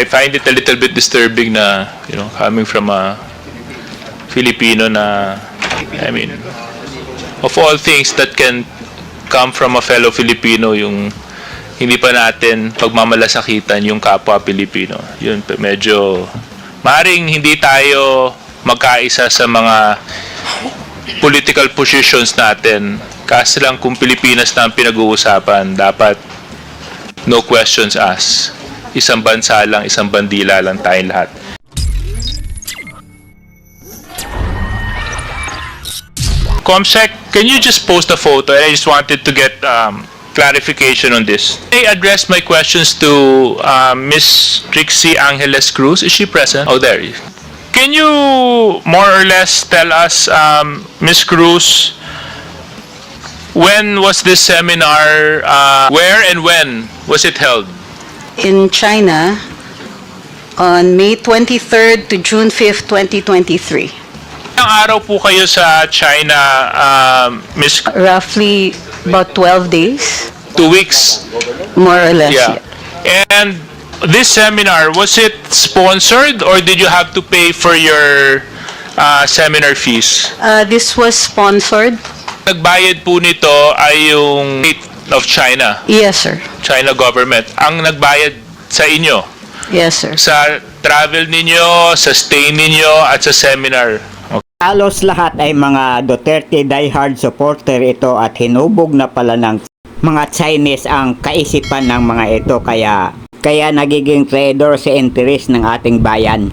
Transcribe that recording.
I find it a little bit disturbing na, coming from a Filipino na, I mean, of all things that can come from a fellow Filipino, yung hindi pa natin pagmamalasakitan yung kapwa Pilipino. Yun, medyo, maaaring hindi tayo magkaisa sa mga political positions natin. Kasi lang kung Pilipinas na ang pinag-uusapan, dapat no questions asked. Isang bansa lang, isang bandila lang tayong lahat. Comsec, can you just post a photo? I just wanted to get clarification on this. I address my questions to Miss Trixie Angeles Cruz. Is she present? Oh, there. Can you more or less tell us, Miss Cruz, when was this seminar, where and when was it held? In China on May 23rd to June 5th, 2023. Ilang araw po kayo sa China, Miss? Roughly about 12 days, 2 weeks? more or less. Yeah. And this seminar, was it sponsored or did you have to pay for your seminar fees? This was sponsored. Nagbayad po nito ay yung state of China, Yes, sir. China government. Ang nagbayad sa inyo, Yes, sir. sa travel ninyo, sa stay ninyo, at sa seminar. Halos lahat ay mga Duterte diehard supporter ito at hinubog na pala ng mga Chinese ang kaisipan ng mga ito kaya nagiging traitor sa interes ng ating bayan.